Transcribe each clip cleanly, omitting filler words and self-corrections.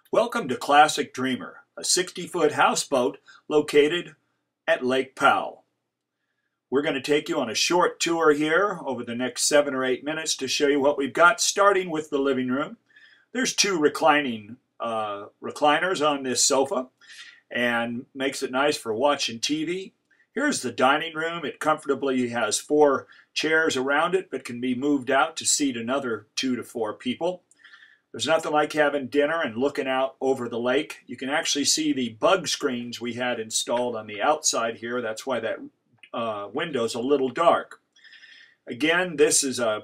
Welcome to Classic Dreamer, a 60-foot houseboat located at Lake Powell. We're going to take you on a short tour here over the next 7 or 8 minutes to show you what we've got, starting with the living room. There's two recliners on this sofa and makes it nice for watching TV. Here's the dining room. It comfortably has 4 chairs around it, but can be moved out to seat another 2 to 4 people. There's nothing like having dinner and looking out over the lake. You can actually see the bug screens we had installed on the outside here. That's why that window's a little dark. Again, this is a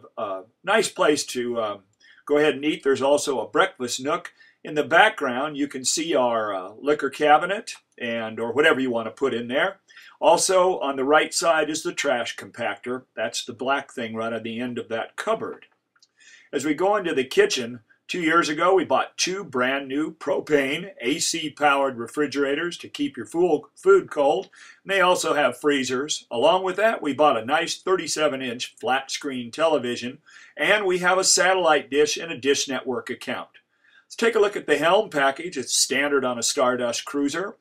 nice place to go ahead and eat. There's also a breakfast nook. In the background, you can see our liquor cabinet or whatever you want to put in there. Also, on the right side is the trash compactor. That's the black thing right at the end of that cupboard. As we go into the kitchen, 2 years ago, we bought 2 brand new propane AC-powered refrigerators to keep your food cold. And they also have freezers. Along with that, we bought a nice 37-inch flat-screen television, and we have a satellite dish and a Dish Network account. Let's take a look at the helm package. It's standard on a Stardust cruiser.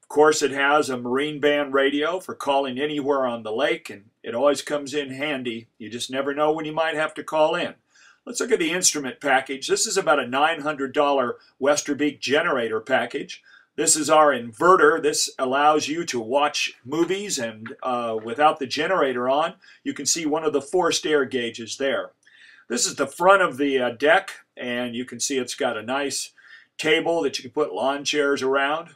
Of course, it has a marine band radio for calling anywhere on the lake, and it always comes in handy. You just never know when you might have to call in. Let's look at the instrument package. This is about a $900 Westerbeek generator package. This is our inverter. This allows you to watch movies, and without the generator on, you can see one of the forced air gauges there. This is the front of the deck, and you can see it's got a nice table that you can put lawn chairs around.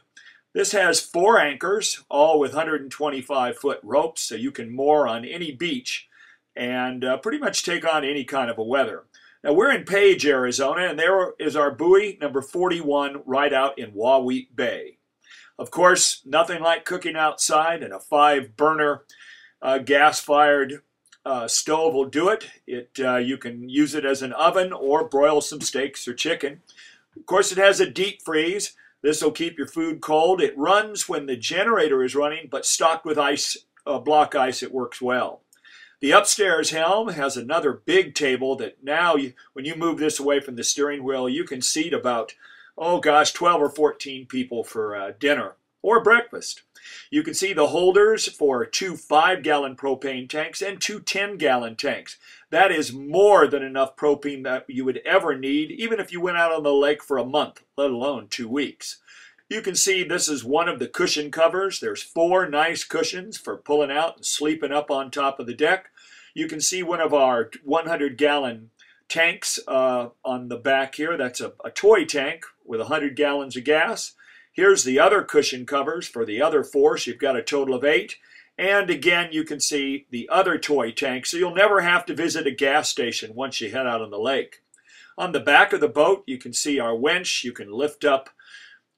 This has 4 anchors, all with 125-foot ropes, so you can moor on any beach and pretty much take on any kind of a weather. Now, we're in Page, Arizona, and there is our buoy, number 41, right out in Wahweap Bay. Of course, nothing like cooking outside, and a 5-burner gas-fired stove will do it. You can use it as an oven or broil some steaks or chicken. Of course, it has a deep freeze. This will keep your food cold. It runs when the generator is running, but stocked with ice, block ice, it works well. The upstairs helm has another big table that now, when you move this away from the steering wheel, you can seat about, 12 or 14 people for dinner or breakfast. You can see the holders for 2 5-gallon propane tanks and 2 10-gallon tanks. That is more than enough propane that you would ever need, even if you went out on the lake for a month, let alone 2 weeks. You can see this is one of the cushion covers. There's 4 nice cushions for pulling out and sleeping up on top of the deck. You can see one of our 100-gallon tanks on the back here. That's a toy tank with 100 gallons of gas. Here's the other cushion covers for the other 4, so you've got a total of 8. And again, you can see the other toy tank, so you'll never have to visit a gas station once you head out on the lake. On the back of the boat, you can see our winch. You can lift up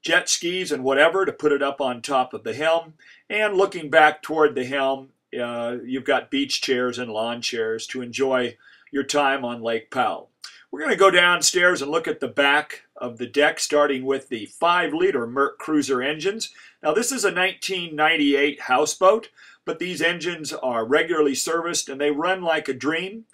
jet skis and whatever to put it up on top of the helm. And looking back toward the helm, you've got beach chairs and lawn chairs to enjoy your time on Lake Powell. We're going to go downstairs and look at the back of the deck, starting with the 5-liter Merc Cruiser engines. Now, this is a 1998 houseboat, but these engines are regularly serviced and they run like a dream.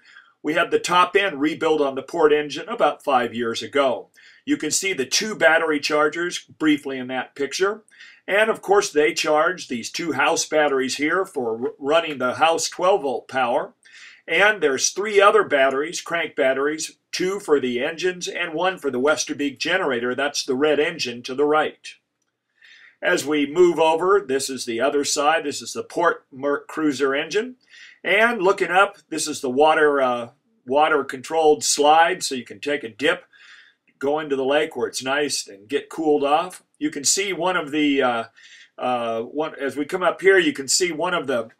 We had the top end rebuilt on the port engine about 5 years ago. You can see the 2 battery chargers briefly in that picture. And of course, they charge these 2 house batteries here for running the house 12-volt power. And there's 3 other batteries, crank batteries, 2 for the engines and 1 for the Westerbeek generator. That's the red engine to the right. As we move over, this is the other side. This is the port Merc Cruiser engine. And looking up, this is the water-controlled slide, so you can take a dip, go into the lake where it's nice and get cooled off. You can see one of the, as we come up here, you can see one of the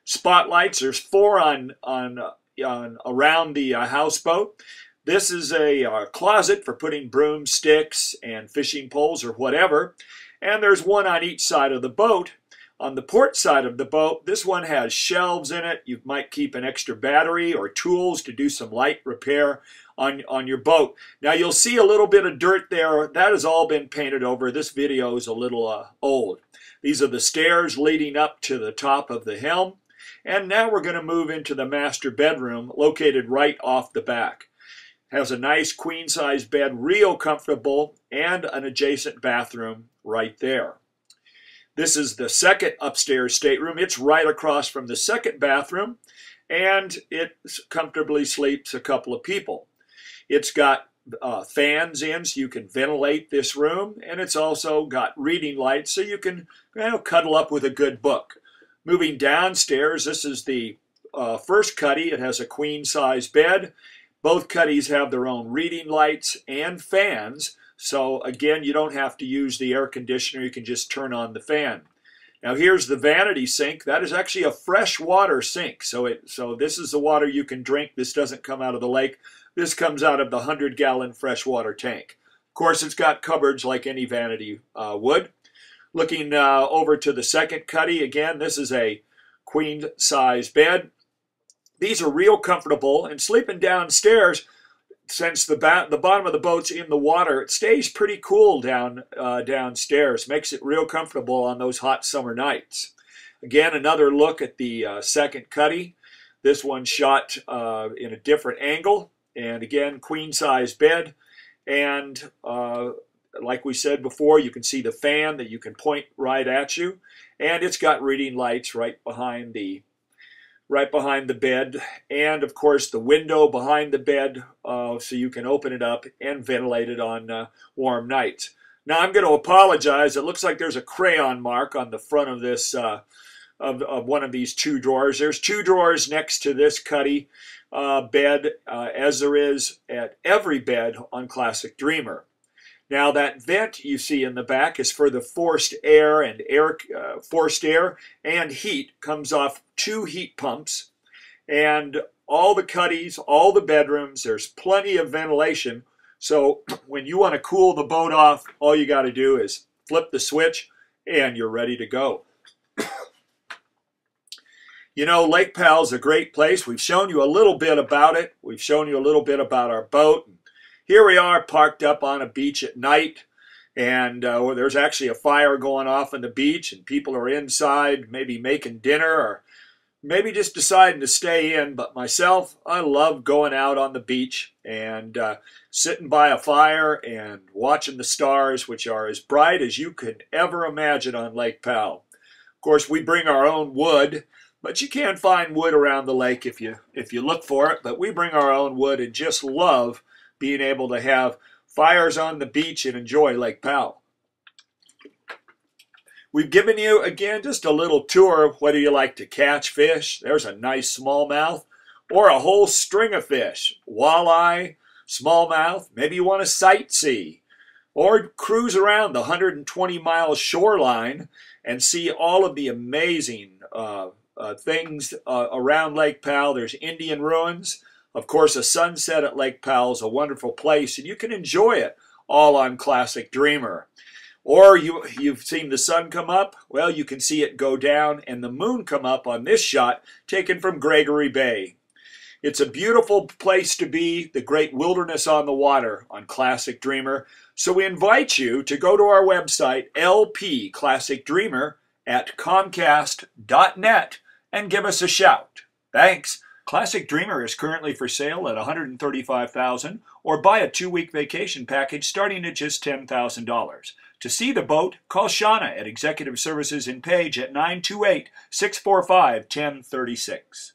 spotlights. There's 4 around the houseboat. This is a closet for putting broomsticks and fishing poles or whatever. And there's 1 on each side of the boat. On the port side of the boat, this one has shelves in it. You might keep an extra battery or tools to do some light repair on your boat. Now, you'll see a little bit of dirt there. That has all been painted over. This video is a little old. These are the stairs leading up to the top of the helm. And now we're going to move into the master bedroom located right off the back. Has a nice queen-size bed, real comfortable, and an adjacent bathroom right there. This is the second upstairs stateroom. It's right across from the second bathroom, and it comfortably sleeps a couple of people. It's got fans in so you can ventilate this room, and it's also got reading lights so you can cuddle up with a good book. Moving downstairs, this is the first cuddy. It has a queen-size bed. Both cuddies have their own reading lights and fans, so again, you don't have to use the air conditioner. You can just turn on the fan. Now here's the vanity sink. That is actually a freshwater sink, so this is the water you can drink. This doesn't come out of the lake. This comes out of the 100-gallon freshwater tank. Of course, it's got cupboards like any vanity would. Looking over to the second cuddy, again, this is a queen-size bed. These are real comfortable, and sleeping downstairs, since the bottom of the boat's in the water, it stays pretty cool downstairs. Makes it real comfortable on those hot summer nights. Again, another look at the second cuddy. This one shot in a different angle, and again, queen-size bed. And like we said before, you can see the fan that you can point right at you, and it's got reading lights right behind the bed, and of course the window behind the bed, so you can open it up and ventilate it on warm nights. Now I'm going to apologize. It looks like there's a crayon mark on the front of this of one of these two drawers. There's two drawers next to this cuddy bed, as there is at every bed on Classic Dreamer. Now that vent you see in the back is for the forced air and heat comes off two heat pumps, and all the cuddies, all the bedrooms, there's plenty of ventilation. So when you want to cool the boat off, all you got to do is flip the switch and you're ready to go. You know, Lake Powell's a great place. We've shown you a little bit about it. We've shown you a little bit about our boat. Here we are parked up on a beach at night, and there's actually a fire going off on the beach, and people are inside maybe making dinner or maybe just deciding to stay in. But myself, I love going out on the beach and sitting by a fire and watching the stars, which are as bright as you could ever imagine on Lake Powell. Of course, we bring our own wood, but you can find wood around the lake if you look for it. But we bring our own wood and just love being able to have fires on the beach and enjoy Lake Powell. We've given you, again, just a little tour of whether you like to catch fish. There's a nice smallmouth, or a whole string of fish. Walleye, smallmouth, maybe you want to sightsee, or cruise around the 120-mile shoreline and see all of the amazing things around Lake Powell. There's Indian ruins. Of course, a sunset at Lake Powell is a wonderful place, and you can enjoy it all on Classic Dreamer. Or you've seen the sun come up. Well, you can see it go down and the moon come up on this shot taken from Gregory Bay. It's a beautiful place to be, the great wilderness on the water on Classic Dreamer. So we invite you to go to our website, lpclassicdreamer@comcast.net, and give us a shout. Thanks. Classic Dreamer is currently for sale at $135,000, or buy a 2-week vacation package starting at just $10,000. To see the boat, call Shauna at Executive Services in Page at 928-645-1036.